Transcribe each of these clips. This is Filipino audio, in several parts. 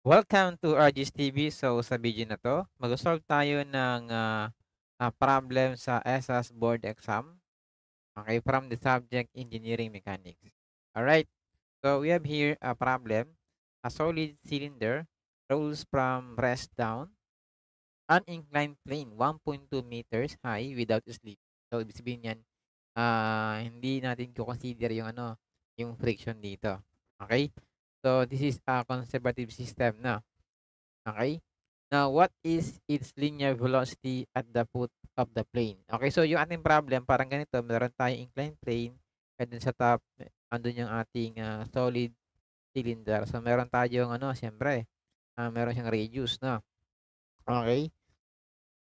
Welcome to RG's TV. So sa video na to, mag-solve tayo ng problem sa ESA's board exam. Okay, from the subject Engineering Mechanics. Alright, so we have here a problem. A solid cylinder rolls from rest down an inclined plane 1.2 meters high without slip. So ibig sabihin yan, hindi natin ko-consider yung yung friction dito. Okay? So this is a conservative system na. Okay? Now, what is its linear velocity at the foot of the plane? Okay, so yung ating problem, parang ganito, meron tayong inclined plane, and then sa top, andun yung ating solid cylinder. So, meron tayong, siyempre, meron siyang radius, no? Okay?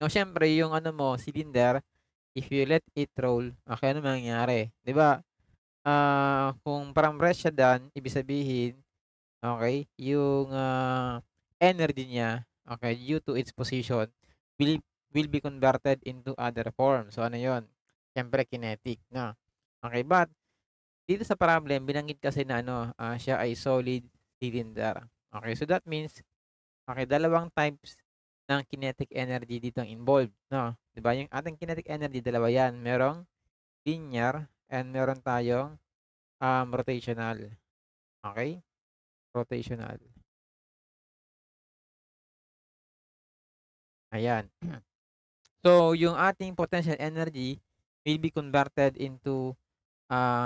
Now, siyempre, yung cylinder, if you let it roll, okay, ano mangyayari? 'Di ba? Kung parang rest siya dyan, ibig sabihin, okay, yung energy niya, okay, due to its position, will will be converted into other form. So ano 'yon? Siyempre kinetic, no? Okay, but dito sa problem binanggit kasi na siya ay solid cylinder. Okay, so that means, okay, dalawang types ng kinetic energy dito ang involved, no? 'Di ba? Yung ating kinetic energy, dalawa 'yan. Merong linear and meron tayong rotational. Okay? Rotational. Ayan. So, yung ating potential energy will be converted into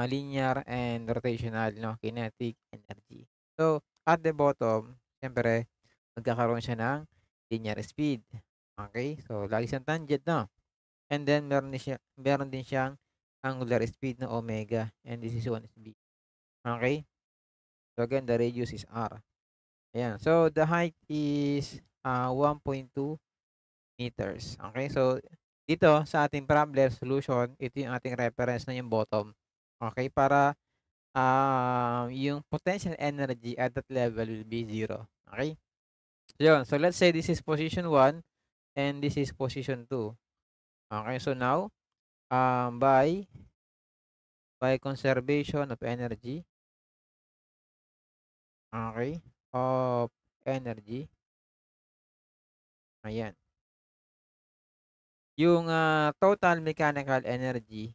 linear and rotational, no, kinetic energy. So, at the bottom, siyempre, magkakaroon siya ng linear speed. Okay? So, lagi siyang tangent, no? And then, meron din siyang angular speed na omega. And this is 1 is B. Okay? So, again, the radius is R. Ayan. So, the height is 1.2 meters. Okay, so dito sa ating problem solution, ito yung ating reference na yung bottom. Okay, para yung potential energy at that level will be zero. Okay? So, yun. So, let's say this is position 1 and this is position 2. Okay, so now, by conservation of energy, okay, of energy, ayan. Yung total mechanical energy,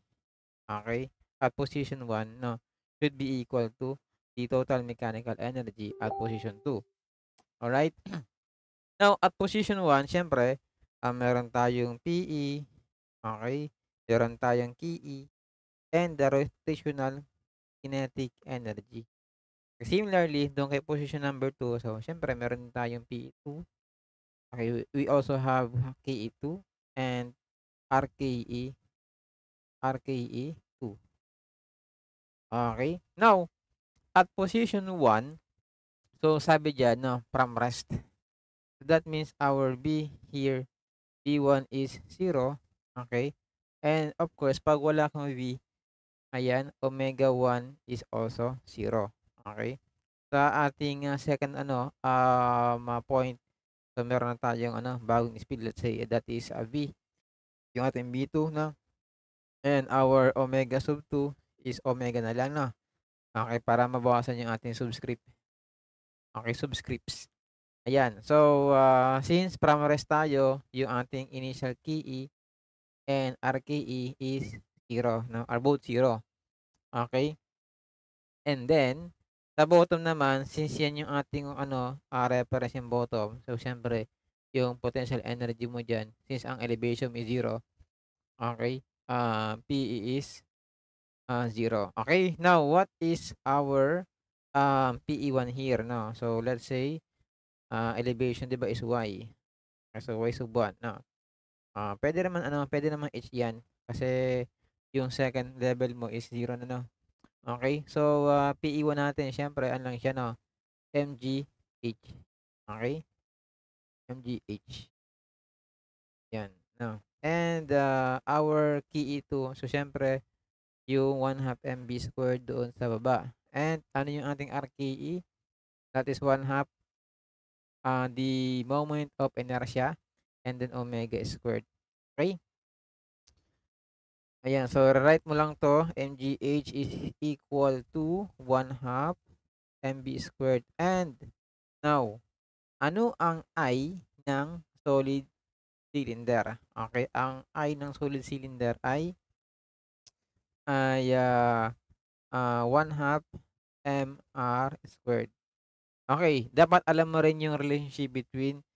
okay, at position 1, no, should be equal to the total mechanical energy at position 2. Alright? Now, at position 1, siyempre, meron tayong PE, okay, meron tayong KE, and the rotational kinetic energy. Similarly, doon kay position number 2, so siyempre meron din tayong PE2. Okay, we also have KE2 and RKE2. Okay? Now, at position 1, so sabi diyan, no, from rest. So that means our B here, B1 is 0. Okay? And of course, pag wala kang V, ayan, omega 1 is also 0. Okay? Sa ating second point, so meron na tayong bagong speed, let's say that is V, yung ating B2 na, and our omega sub 2 is omega na lang, no. Okay, para mabawasan yung ating subscript. Okay, subscripts. Ayan. So, since from rest tayo, yung ating initial KE and RKE is 0, no? Are both 0. Okay? And then, sa bottom naman, since yan yung ating reference yung bottom, so siyempre, yung potential energy mo dyan, since ang elevation is 0, okay, PE is 0. Okay, now, what is our PE1 here, no? So, let's say, elevation, di ba, is Y. So, Y sub 1, no? Pwede naman H 'yan kasi yung second level mo is 0 na, 'no. Okay, so, PE1 natin siyempre ano lang siya, 'no, MGH. Okay, MGH, 'yan, 'no. And, our KE2, so siyempre yung 1/2 MV squared doon sa baba. And ano yung ating RKE? That is 1/2, the moment of inertia and then omega squared. Okay? Ayan, so write mo lang 'to, MGH is equal to 1/2 MB squared. And now, Ano ang I ng solid cylinder? Okay, ang I ng solid cylinder ay 1/2 mr squared. Okay, dapat alam mo rin yung relationship between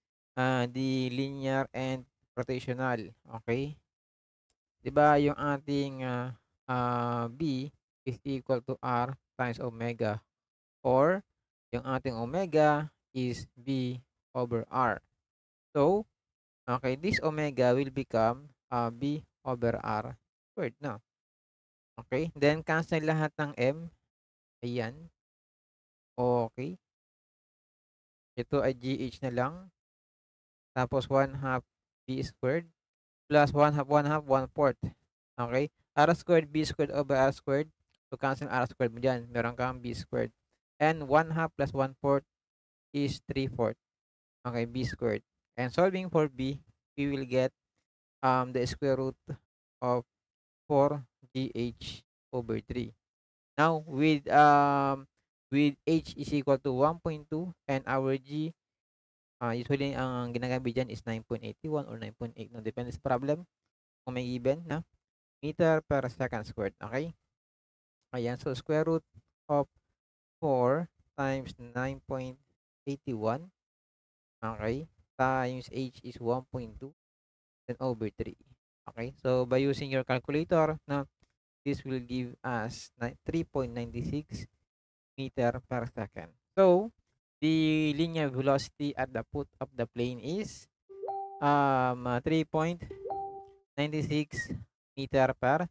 the linear and rotational. Okay? 'Di ba yung ating B is equal to R times omega, or yung ating omega is B over R. So, okay, this omega will become B over R squared na. Okay? Then cancel lahat ng M. Ayan. Okay. Ito ay GH na lang. Tapos 1/2 B squared plus 1/2, 1/2, 1/4. Okay? R squared, B squared over R squared. So, cancel R squared mo dyan. Meron kang B squared. And 1/2 plus 1/4 is 3/4. Okay, B squared. And solving for B, we will get the square root of 4GH over 3. Now, with H is equal to 1.2 and our G, usually ang ginagamit dyan is 9.81 or 9.8. No? Depende sa problem kung may given na meter per second squared. Okay? Ayan. So, square root of 4 times 9.81. Okay? Times H is 1.2. Then over 3. Okay? So, by using your calculator, na this will give us 3.96 meter per second. So, the linear velocity at the foot of the plane is 3.96 meter per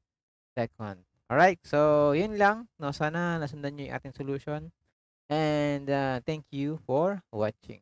second. Alright, so yun lang. No, sana nasundan nyo yung ating solution. And thank you for watching.